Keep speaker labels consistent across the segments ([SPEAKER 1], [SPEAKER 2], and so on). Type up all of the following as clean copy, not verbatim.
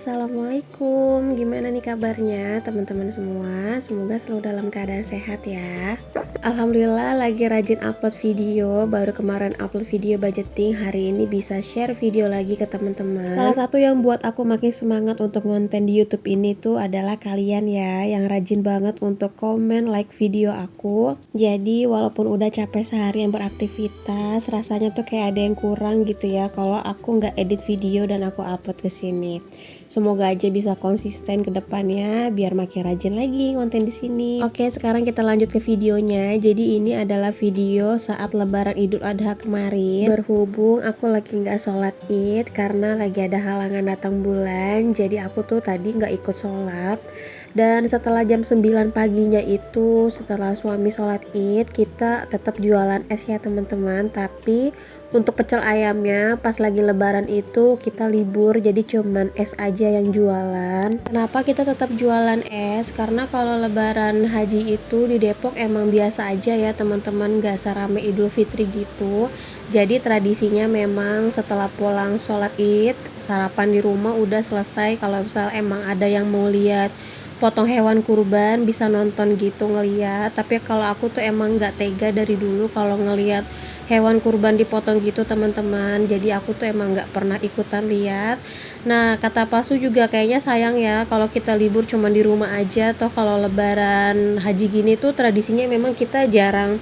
[SPEAKER 1] Assalamualaikum. Gimana nih kabarnya teman-teman semua? Semoga selalu dalam keadaan sehat ya. Alhamdulillah lagi rajin upload video. Baru kemarin upload video budgeting, hari ini bisa share video lagi ke teman-teman. Salah satu yang buat aku makin semangat untuk konten di YouTube ini tuh adalah kalian ya, yang rajin banget untuk komen, like video aku. Jadi walaupun udah capek seharian beraktivitas, rasanya tuh kayak ada yang kurang gitu ya kalau aku nggak edit video dan aku upload ke sini. Semoga aja bisa konsisten ke depannya biar makin rajin lagi konten di sini. Oke, sekarang kita lanjut ke videonya. Jadi ini adalah video saat Lebaran Idul Adha kemarin. Berhubung aku lagi nggak sholat Id karena lagi ada halangan datang bulan, jadi aku tuh tadi nggak ikut sholat. Dan setelah jam 9 paginya itu, setelah suami sholat Id, kita tetap jualan es ya teman-teman. Tapi untuk pecel ayamnya pas lagi lebaran itu kita libur, jadi cuman es aja yang jualan. Kenapa kita tetap jualan es? Karena kalau lebaran haji itu di Depok emang biasa aja ya teman-teman, gak serame Idul Fitri gitu. Jadi tradisinya memang setelah pulang sholat Id, sarapan di rumah udah selesai. Kalau misal emang ada yang mau lihat potong hewan kurban bisa nonton gitu ngeliat. Tapi kalau aku tuh emang gak tega dari dulu kalau ngeliat hewan kurban dipotong gitu teman-teman, jadi aku tuh emang gak pernah ikutan lihat. Nah kata Pasu juga kayaknya sayang ya kalau kita libur cuma di rumah aja. Toh kalau lebaran haji gini tuh tradisinya memang kita jarang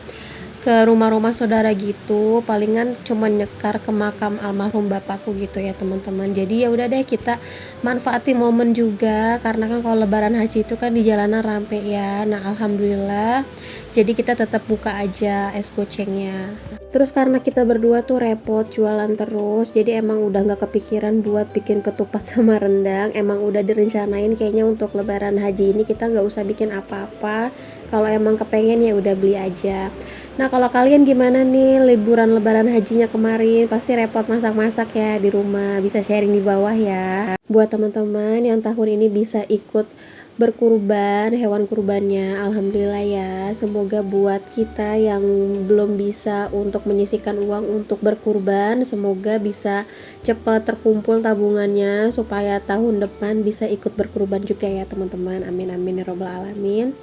[SPEAKER 1] ke rumah-rumah saudara gitu, palingan cuma nyekar ke makam almarhum bapakku gitu ya teman-teman. Jadi ya udah deh, kita manfaatin momen juga karena kan kalau lebaran haji itu kan di jalanan rampe ya. Nah alhamdulillah jadi kita tetap buka aja es gocengnya. Terus karena kita berdua tuh repot jualan terus, jadi emang udah gak kepikiran buat bikin ketupat sama rendang. Emang udah direncanain kayaknya untuk lebaran haji ini kita gak usah bikin apa-apa. Kalau emang kepengen ya udah beli aja. Nah kalau kalian gimana nih liburan lebaran hajinya kemarin? Pasti repot masak-masak ya di rumah, bisa sharing di bawah ya. Buat teman-teman yang tahun ini bisa ikut berkurban hewan kurbannya, alhamdulillah ya. Semoga buat kita yang belum bisa untuk menyisihkan uang untuk berkurban, semoga bisa cepat terkumpul tabungannya supaya tahun depan bisa ikut berkurban juga ya teman-teman. Amin amin ya robbal alamin.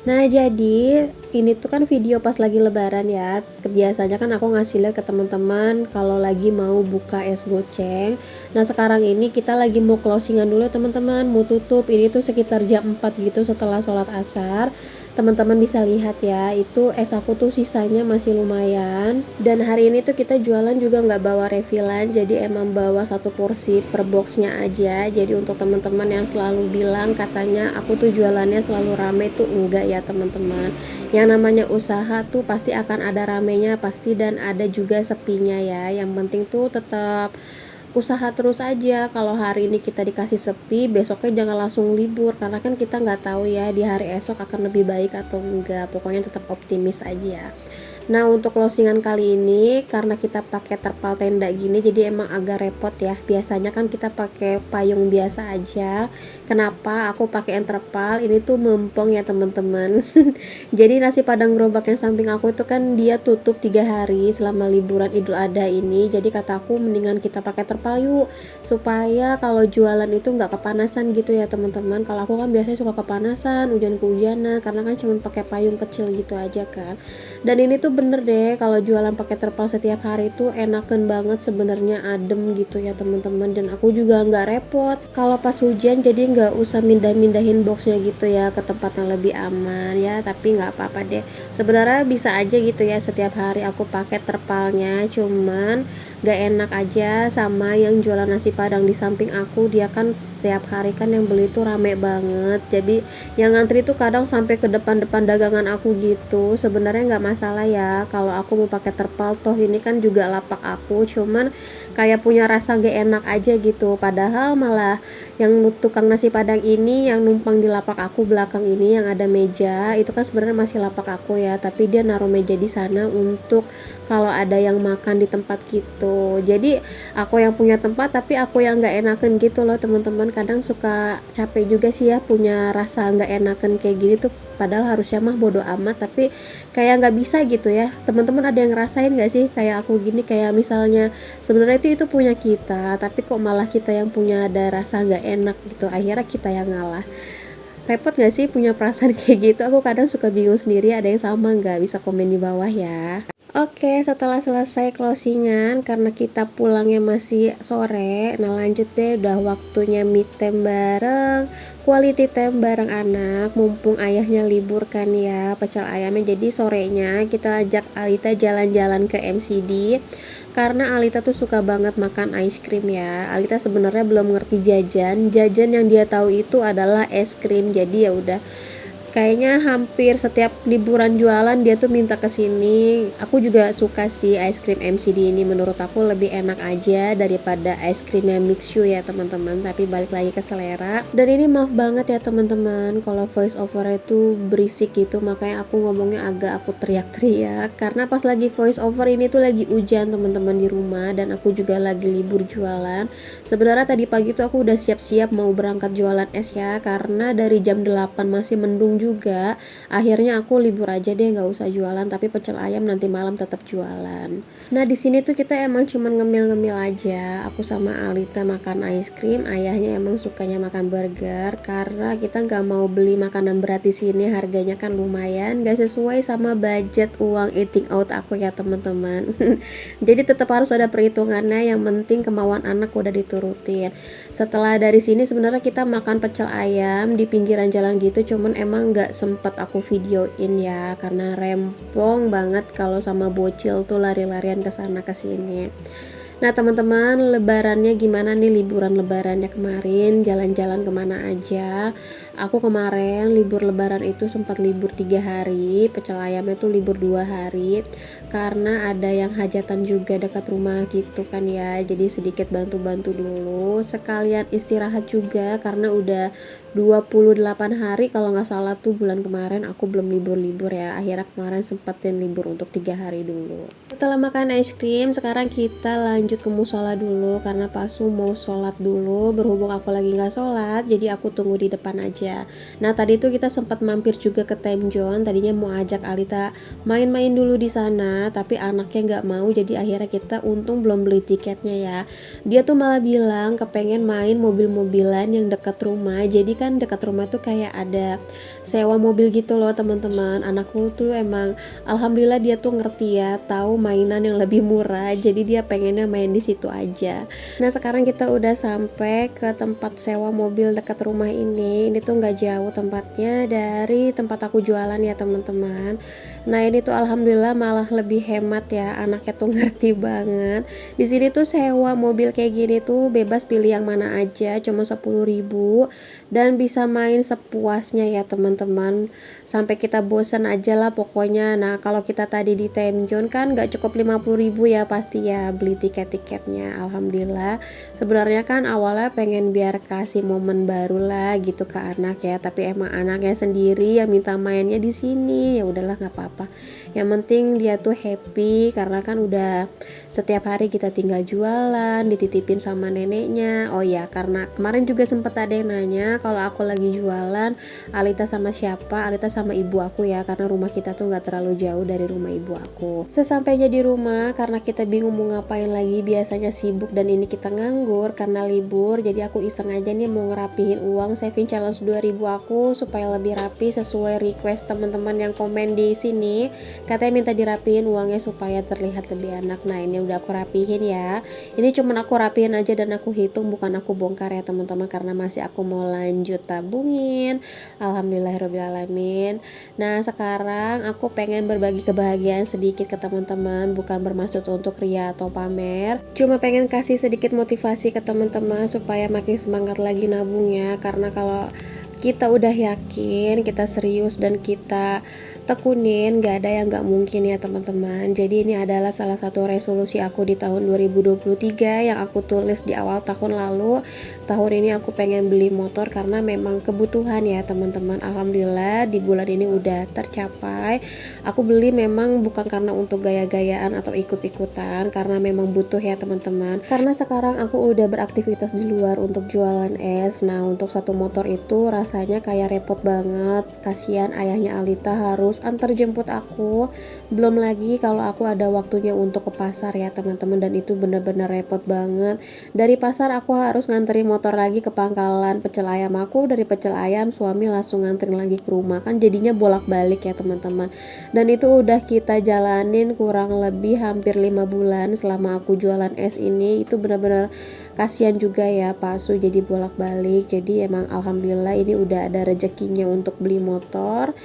[SPEAKER 1] Nah jadi ini tuh kan video pas lagi lebaran ya. Biasanya kan aku ngasih lihat ke teman-teman kalau lagi mau buka es goceng. Nah sekarang ini kita lagi mau closingan dulu teman-teman, mau tutup. Ini tuh sekitar jam 4 gitu setelah sholat asar. Teman-teman bisa lihat ya, itu es aku tuh sisanya masih lumayan. Dan hari ini tuh kita jualan juga nggak bawa refillan, jadi emang bawa satu porsi per boxnya aja. Jadi untuk teman-teman yang selalu bilang katanya aku tuh jualannya selalu rame, tuh enggak ya teman-teman. Yang namanya usaha tuh pasti akan ada ramenya pasti, dan ada juga sepinya ya. Yang penting tuh tetap usaha terus aja. Kalau hari ini kita dikasih sepi, besoknya jangan langsung libur karena kan kita nggak tahu ya di hari esok akan lebih baik atau enggak. Pokoknya tetap optimis aja. Nah untuk closingan kali ini karena kita pakai terpal tenda gini, jadi emang agak repot ya. Biasanya kan kita pakai payung biasa aja. Kenapa aku pakai yang terpal? Ini tuh mempong ya teman-teman. Jadi nasi padang gerobak yang samping aku itu kan dia tutup 3 hari selama liburan Idul Adha ini. Jadi kataku mendingan kita pakai terpal yuk, supaya kalau jualan itu nggak kepanasan gitu ya teman-teman. Kalau aku kan biasanya suka kepanasan, hujan kehujanan karena kan cuma pakai payung kecil gitu aja kan. Dan ini tuh bener deh, kalau jualan pakai terpal setiap hari tuh enakan banget sebenarnya, adem gitu ya teman-teman. Dan aku juga nggak repot kalau pas hujan, jadi nggak usah mindahin boxnya gitu ya ke tempat yang lebih aman ya. Tapi nggak apa-apa deh, sebenarnya bisa aja gitu ya setiap hari aku pakai terpalnya. Cuman gak enak aja sama yang jualan nasi padang di samping aku, dia kan setiap hari kan yang beli tuh rame banget, jadi yang ngantri tuh kadang sampai ke depan-depan dagangan aku gitu. Sebenarnya nggak masalah ya kalau aku mau pakai terpal, toh ini kan juga lapak aku, cuman kayak punya rasa gak enak aja gitu. Padahal malah yang tukang nasi padang ini yang numpang di lapak aku belakang ini yang ada meja, itu kan sebenarnya masih lapak aku ya, tapi dia naruh meja di sana untuk kalau ada yang makan di tempat gitu. Jadi aku yang punya tempat tapi aku yang nggak enakan gitu loh teman-teman. Kadang suka capek juga sih ya punya rasa nggak enakan kayak gini tuh, padahal harusnya mah bodo amat, tapi kayak nggak bisa gitu ya. Teman-teman ada yang ngerasain nggak sih kayak aku gini, kayak misalnya sebenarnya itu punya kita, tapi kok malah kita yang punya ada rasa nggak enak gitu, akhirnya kita yang ngalah. Repot gak sih punya perasaan kayak gitu? Aku kadang suka bingung sendiri, ada yang sama nggak? Bisa komen di bawah ya. Oke, setelah selesai closingan, karena kita pulangnya masih sore, nah lanjut deh, udah waktunya meet time bareng, quality time bareng anak, mumpung ayahnya libur kan ya, pecel ayamnya. Jadi sorenya kita ajak Alita jalan-jalan ke MCD, karena Alita tuh suka banget makan ice cream ya. Alita sebenarnya belum ngerti jajan yang dia tahu itu adalah es krim. Jadi ya udah, kayaknya hampir setiap liburan jualan dia tuh minta ke sini. Aku juga suka sih ice cream MCD ini, menurut aku lebih enak aja daripada ice creamnya Mixu ya teman-teman, tapi balik lagi ke selera. Dan ini maaf banget ya teman-teman kalau voice over itu berisik gitu, makanya aku ngomongnya aku teriak-teriak karena pas lagi voice over ini tuh lagi hujan teman-teman di rumah, dan aku juga lagi libur jualan. Sebenarnya tadi pagi tuh aku udah siap-siap mau berangkat jualan es ya, karena dari jam 8 masih mendung juga. Akhirnya aku libur aja deh, nggak usah jualan, tapi pecel ayam nanti malam tetap jualan. Nah di sini tuh kita emang cuman ngemil-ngemil aja. Aku sama Alita makan ice cream, ayahnya emang sukanya makan burger, karena kita nggak mau beli makanan berat di sini, harganya kan lumayan, nggak sesuai sama budget uang eating out aku ya teman-teman. Jadi tetap harus ada perhitungannya, yang penting kemauan anak udah diturutin. Setelah dari sini sebenarnya kita makan pecel ayam di pinggiran jalan gitu, cuman emang nggak sempet aku videoin ya, karena rempong banget kalau sama bocil tuh lari-larian kesana kesini. Nah teman-teman, lebarannya gimana nih, liburan lebarannya kemarin, jalan-jalan kemana aja? Aku kemarin libur lebaran itu sempat libur 3 hari, pecel ayamnya tuh libur 2 hari, karena ada yang hajatan juga dekat rumah gitu kan ya, jadi sedikit bantu-bantu dulu, sekalian istirahat juga karena udah 28 hari kalau nggak salah tuh bulan kemarin aku belum libur-libur ya, akhirnya kemarin sempetin libur untuk 3 hari dulu. Setelah makan es krim, sekarang kita lanjut ke musola dulu karena Pasu mau sholat dulu. Berhubung aku lagi nggak sholat, jadi aku tunggu di depan aja. Nah tadi tuh kita sempat mampir juga ke Time Zone. Tadinya mau ajak Alita main-main dulu di sana, tapi anaknya nggak mau. Jadi akhirnya kita untung belum beli tiketnya ya. Dia tuh malah bilang kepengen main mobil-mobilan yang dekat rumah. Jadi kan dekat rumah tuh kayak ada sewa mobil gitu loh teman-teman. Anakku tuh emang alhamdulillah dia tuh ngerti ya, tahu mainan yang lebih murah, jadi dia pengennya main di situ aja. Nah sekarang kita udah sampai ke tempat sewa mobil dekat rumah ini. Ini tuh nggak jauh tempatnya dari tempat aku jualan ya teman-teman. Nah ini tuh alhamdulillah malah lebih hemat ya, anaknya tuh ngerti banget. Di sini tuh sewa mobil kayak gini tuh bebas pilih yang mana aja, cuma 10.000 dan bisa main sepuasnya ya teman-teman, sampai kita bosan aja lah pokoknya. Nah kalau kita tadi di Time Zone kan nggak cukup 50.000 ya pasti ya beli tiket-tiketnya. Alhamdulillah, sebenarnya kan awalnya pengen biar kasih momen baru lah gitu ke anak ya, tapi emang anaknya sendiri yang minta mainnya di sini, ya udahlah nggak apa-apa. Yang penting dia tuh happy karena kan udah setiap hari kita tinggal jualan, dititipin sama neneknya. Oh ya, karena kemarin juga sempet ada yang nanya kalau aku lagi jualan Alita sama siapa. Alita sama ibu aku ya, karena rumah kita tuh nggak terlalu jauh dari rumah ibu aku. Sesampainya di rumah, karena kita bingung mau ngapain lagi, biasanya sibuk dan ini kita nganggur karena libur, jadi aku iseng aja nih mau ngerapihin uang saving challenge 2000 aku supaya lebih rapi sesuai request teman-teman yang komen di sini. Katanya minta dirapihin uangnya supaya terlihat lebih enak. Nah ini udah aku rapihin ya. Ini cuman aku rapihin aja dan aku hitung, bukan aku bongkar ya teman-teman, karena masih aku mau lanjut tabungin. Alhamdulillahirobbilalamin. Nah sekarang aku pengen berbagi kebahagiaan sedikit ke teman-teman, bukan bermaksud untuk ria atau pamer, cuma pengen kasih sedikit motivasi ke teman-teman supaya makin semangat lagi nabungnya. Karena kalau kita udah yakin, kita serius dan kita tekunin, gak ada yang gak mungkin ya teman-teman. Jadi ini adalah salah satu resolusi aku di tahun 2023 yang aku tulis di awal tahun lalu. Tahun ini aku pengen beli motor karena memang kebutuhan ya teman-teman. Alhamdulillah di bulan ini udah tercapai. Aku beli memang bukan karena untuk gaya-gayaan atau ikut-ikutan, karena memang butuh ya teman-teman. Karena sekarang aku udah beraktivitas di luar untuk jualan es. Nah untuk satu motor itu rasanya kayak repot banget. Kasihan ayahnya Alita harus antar jemput aku, belum lagi kalau aku ada waktunya untuk ke pasar ya teman-teman, dan itu bener-bener repot banget. Dari pasar aku harus nganterin motor lagi ke pangkalan pecel ayam aku, dari pecel ayam suami langsung nganterin lagi ke rumah, kan jadinya bolak-balik ya teman-teman. Dan itu udah kita jalanin kurang lebih hampir 5 bulan selama aku jualan es ini. Itu bener-bener kasihan juga ya Pak Su jadi bolak-balik. Jadi emang alhamdulillah ini udah ada rezekinya untuk beli motor.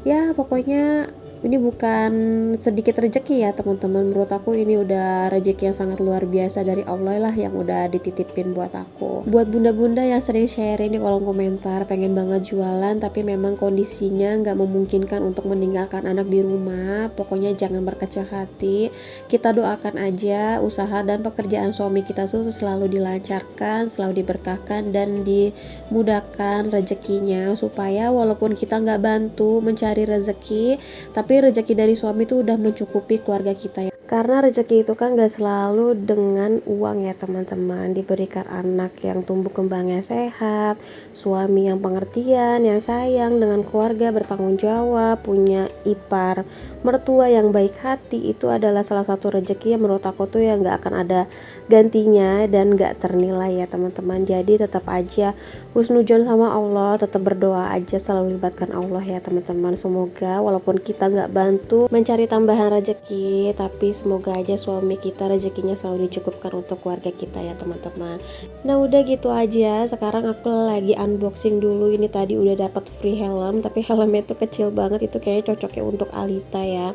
[SPEAKER 1] Ya pokoknya ini bukan sedikit rezeki ya teman-teman, menurut aku ini udah rezeki yang sangat luar biasa dari Allah lah yang udah dititipin buat aku. Buat bunda-bunda yang sering share di kolom komentar pengen banget jualan tapi memang kondisinya nggak memungkinkan untuk meninggalkan anak di rumah, pokoknya jangan berkecil hati. Kita doakan aja usaha dan pekerjaan suami kita tuh selalu dilancarkan, selalu diberkahkan dan dimudahkan rezekinya, supaya walaupun kita nggak bantu mencari rezeki, tapi rezeki dari suami itu udah mencukupi keluarga kita ya. Karena rezeki itu kan gak selalu dengan uang ya teman-teman. Diberikan anak yang tumbuh kembangnya sehat, suami yang pengertian, yang sayang dengan keluarga, bertanggung jawab, punya ipar mertua yang baik hati, itu adalah salah satu rezeki yang menurut aku tuh yang gak akan ada gantinya dan gak ternilai ya teman-teman. Jadi tetap aja husnudzon sama Allah, tetap berdoa aja, selalu libatkan Allah ya teman-teman. Semoga walaupun kita gak bantu mencari tambahan rezeki, tapi semoga aja suami kita rezekinya selalu dicukupkan untuk keluarga kita ya teman-teman. Nah udah gitu aja, sekarang aku lagi unboxing dulu. Ini tadi udah dapat free helm, tapi helmnya tuh kecil banget, itu kayaknya cocoknya untuk Alita ya.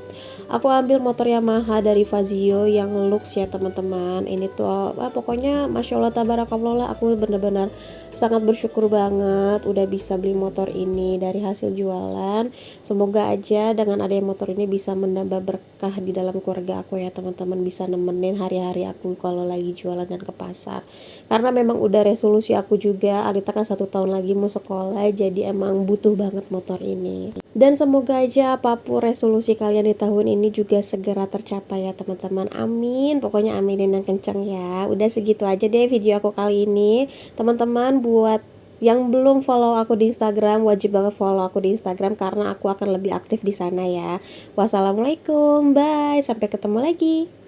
[SPEAKER 1] Aku ambil motor Yamaha dari Fazio yang Lux ya teman-teman. Ini tuh pokoknya masya Allah tabarakallah lah, aku bener-bener sangat bersyukur banget udah bisa beli motor ini dari hasil jualan. Semoga aja dengan adanya motor ini bisa menambah berkah di dalam keluarga aku ya teman-teman, bisa nemenin hari-hari aku kalau lagi jualan dan ke pasar. Karena memang udah resolusi aku juga, Alita kan 1 tahun lagi mau sekolah, jadi emang butuh banget motor ini. Dan semoga aja apapun resolusi kalian di tahun ini juga segera tercapai ya teman-teman, amin. Pokoknya aminin yang kenceng ya. Udah segitu aja deh video aku kali ini teman-teman. Buat yang belum follow aku di Instagram, wajib banget follow aku di Instagram karena aku akan lebih aktif di sana ya. Wassalamualaikum, bye, sampai ketemu lagi.